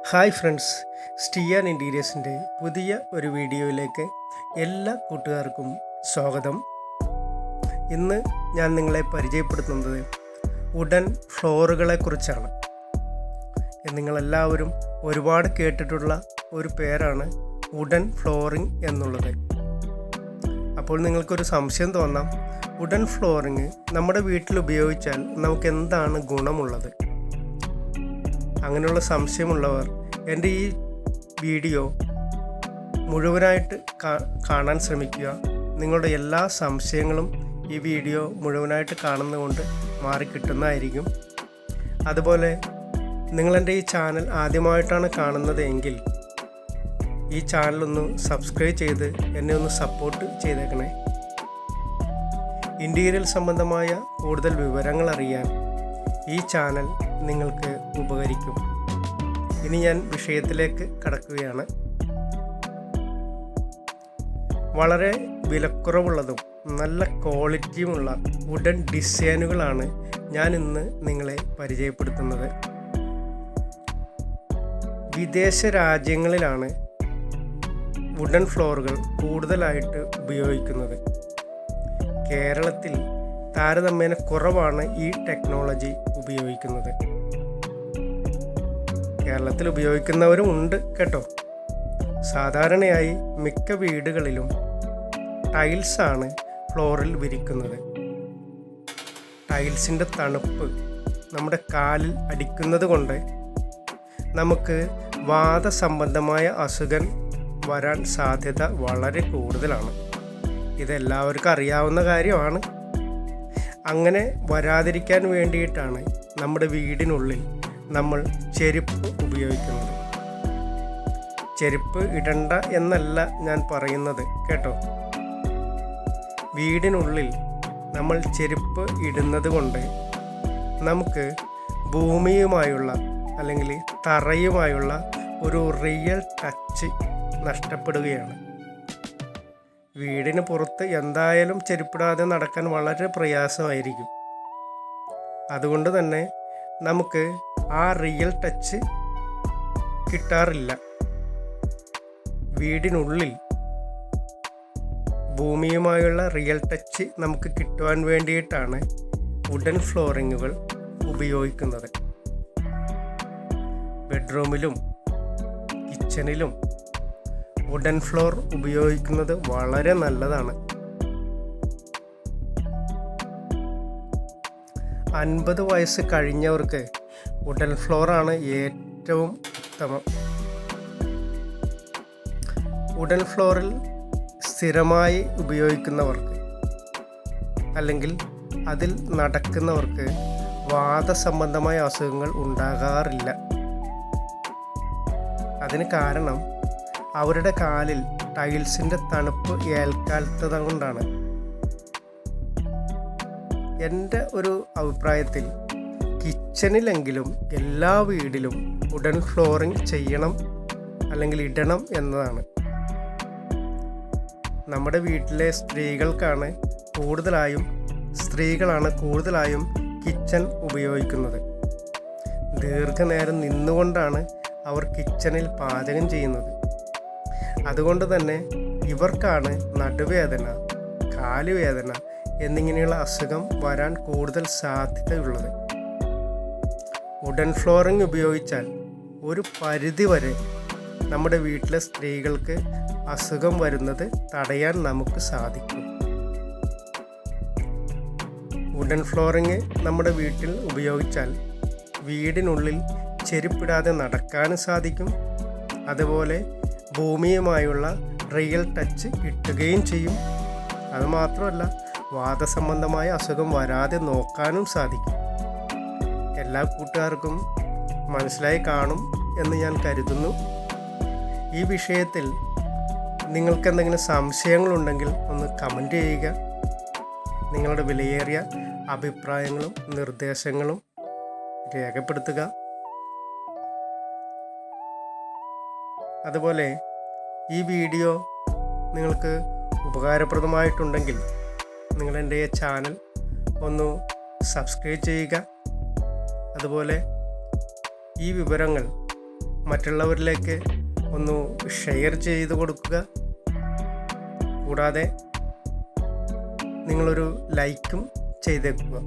Hi friends, സ്റ്റീയാൻ ഇൻറ്റീരിയേഴ്സിൻ്റെ പുതിയ ഒരു വീഡിയോയിലേക്ക് എല്ലാ കൂട്ടുകാർക്കും സ്വാഗതം. ഇന്ന് ഞാൻ നിങ്ങളെ പരിചയപ്പെടുത്തുന്നത് വുഡൻ ഫ്ലോറുകളെക്കുറിച്ചാണ്. നിങ്ങളെല്ലാവരും ഒരുപാട് കേട്ടിട്ടുള്ള ഒരു പേരാണ് വുഡൻ ഫ്ലോറിംഗ് എന്നുള്ളത്. അപ്പോൾ നിങ്ങൾക്കൊരു സംശയം തോന്നാം, വുഡൻ ഫ്ലോറിംഗ് നമ്മുടെ വീട്ടിൽ ഉപയോഗിച്ചാൽ നമുക്ക് എന്താണ് ഗുണമുള്ളത്? അങ്ങനെയുള്ള സംശയമുള്ളവർ എൻ്റെ ഈ വീഡിയോ മുഴുവനായിട്ട് കാണാൻ ശ്രമിക്കുക. നിങ്ങളുടെ എല്ലാ സംശയങ്ങളും ഈ വീഡിയോ മുഴുവനായിട്ട് കാണുന്നതുകൊണ്ട് മാറിക്കിട്ടുന്നതായിരിക്കും. അതുപോലെ നിങ്ങളെൻ്റെ ഈ ചാനൽ ആദ്യമായിട്ടാണ് കാണുന്നത് എങ്കിൽ ഈ ചാനലൊന്ന് സബ്സ്ക്രൈബ് ചെയ്ത് എന്നെ ഒന്ന് സപ്പോർട്ട് ചെയ്തേക്കണേ. ഇൻറ്റീരിയർ സംബന്ധമായ കൂടുതൽ വിവരങ്ങൾ അറിയാൻ ഈ ചാനൽ നിങ്ങൾക്ക് ഉപകരിക്കും. ഇനി ഞാൻ വിഷയത്തിലേക്ക് കടക്കുകയാണ്. വളരെ വിലക്കുറവുള്ളതും നല്ല ക്വാളിറ്റിയുമുള്ള വുഡൻ ഡിസൈനുകളാണ് ഞാൻ ഇന്ന് നിങ്ങളെ പരിചയപ്പെടുത്തുന്നത്. വിദേശ രാജ്യങ്ങളിലാണ് വുഡൻ ഫ്ലോറുകൾ കൂടുതലായിട്ട് ഉപയോഗിക്കുന്നത്. കേരളത്തിൽ താരതമ്യേന കുറവാണ് ഈ ടെക്നോളജി ഉപയോഗിക്കുന്നത്. കേരളത്തിൽ ഉപയോഗിക്കുന്നവരും ഉണ്ട് കേട്ടോ. സാധാരണയായി മിക്ക വീടുകളിലും ടൈൽസാണ് ഫ്ലോറിൽ വിരിക്കുന്നത്. ടൈൽസിൻ്റെ തണുപ്പ് നമ്മുടെ കാലിൽ അടിക്കുന്നത് കൊണ്ട് നമുക്ക് വാതസംബന്ധമായ അസുഖം വരാൻ സാധ്യത വളരെ കൂടുതലാണ്. ഇതെല്ലാവർക്കും അറിയാവുന്ന കാര്യമാണ്. അങ്ങനെ വരാതിരിക്കാൻ വേണ്ടിയിട്ടാണ് നമ്മുടെ വീടിനുള്ളിൽ നമ്മൾ ചെരുപ്പ് ഉപയോഗിക്കുന്നത്. ചെരുപ്പ് ഇടണ്ട എന്നല്ല ഞാൻ പറയുന്നത് കേട്ടോ. വീടിനുള്ളിൽ നമ്മൾ ചെരുപ്പ് ഇടുന്നത് കൊണ്ട് നമുക്ക് ഭൂമിയുമായുള്ള അല്ലെങ്കിൽ തറയുമായുള്ള ഒരു റിയൽ ടച്ച് നഷ്ടപ്പെടുകയാണ്. വീടിന് പുറത്ത് എന്തായാലും ചെരുപ്പിടാതെ നടക്കാൻ വളരെ പ്രയാസമായിരിക്കും. അതുകൊണ്ട് തന്നെ നമുക്ക് ആ റിയൽ ടച്ച് കിട്ടാറില്ല. വീടിനുള്ളിൽ ഭൂമിയുമായുള്ള റിയൽ ടച്ച് നമുക്ക് കിട്ടുവാൻ വേണ്ടിയിട്ടാണ് വുഡൻ ഫ്ലോറിങ്ങുകൾ ഉപയോഗിക്കുന്നത്. ബെഡ്റൂമിലും കിച്ചണിലും വുഡൻ ഫ്ലോർ ഉപയോഗിക്കുന്നത് വളരെ നല്ലതാണ്. 50 വയസ്സ് കഴിഞ്ഞവർക്ക് വുഡൻ ഫ്ലോറാണ് ഏറ്റവും ഉത്തമം. വുഡൻ ഫ്ലോറിൽ സ്ഥിരമായി ഉപയോഗിക്കുന്നവർക്ക് അല്ലെങ്കിൽ അതിൽ നടക്കുന്നവർക്ക് വാതസംബന്ധമായ അസുഖങ്ങൾ ഉണ്ടാകാറില്ല. അതിന് കാരണം അവരുടെ കാലിൽ ടൈൽസിൻ്റെ തണുപ്പ് ഏൽക്കാത്തത് കൊണ്ടാണ്. എൻ്റെ ഒരു അഭിപ്രായത്തിൽ കിച്ചണിലെങ്കിലും എല്ലാ വീടിലും വുഡൻ ഫ്ലോറിംഗ് ചെയ്യണം അല്ലെങ്കിൽ ഇടണം എന്നതാണ്. നമ്മുടെ വീട്ടിലെ സ്ത്രീകളാണ് കൂടുതലായും കിച്ചൺ ഉപയോഗിക്കുന്നത്. ദീർഘനേരം നിന്നുകൊണ്ടാണ് അവർ കിച്ചണിൽ പാചകം ചെയ്യുന്നത്. അതുകൊണ്ട് തന്നെ ഇവർക്കാണ് നടുവേദന, കാലുവേദന എന്നിങ്ങനെയുള്ള അസുഖം വരാൻ കൂടുതൽ സാധ്യതയുള്ളത്. വുഡൻ ഫ്ലോറിംഗ് ഉപയോഗിച്ചാൽ ഒരു പരിധിവരെ നമ്മുടെ വീട്ടിലെ സ്ത്രീകൾക്ക് അസുഖം വരുന്നത് തടയാൻ നമുക്ക് സാധിക്കും. വുഡൻ ഫ്ലോറിംഗ് നമ്മുടെ വീട്ടിൽ ഉപയോഗിച്ചാൽ വീടിനുള്ളിൽ ചെരുപ്പിടാതെ നടക്കാനും സാധിക്കും. അതുപോലെ ഭൂമിയുമായുള്ള റിയൽ ടച്ച് കിട്ടുകയും ചെയ്യും. അതുമാത്രമല്ല, വാതസംബന്ധമായ അസുഖം വരാതെ നോക്കാനും സാധിക്കും. എല്ലാ കൂട്ടുകാർക്കും മനസ്സിലായി കാണും എന്ന് ഞാൻ കരുതുന്നു. ഈ വിഷയത്തിൽ നിങ്ങൾക്ക് എന്തെങ്കിലും സംശയങ്ങളുണ്ടെങ്കിൽ ഒന്ന് കമൻറ്റ് ചെയ്യുക. നിങ്ങളുടെ വിലയേറിയ അഭിപ്രായങ്ങളും നിർദ്ദേശങ്ങളും രേഖപ്പെടുത്തുക. അതുപോലെ ഈ വീഡിയോ നിങ്ങൾക്ക് ഉപകാരപ്രദമായിട്ടുണ്ടെങ്കിൽ നിങ്ങളെൻ്റെ ചാനൽ ഒന്ന് സബ്സ്ക്രൈബ് ചെയ്യുക. അതുപോലെ ഈ വിവരങ്ങൾ മറ്റുള്ളവരിലേക്ക് ഒന്ന് ഷെയർ ചെയ്ത് കൊടുക്കുക. കൂടാതെ നിങ്ങളൊരു ലൈക്കും ചെയ്തേക്കുക.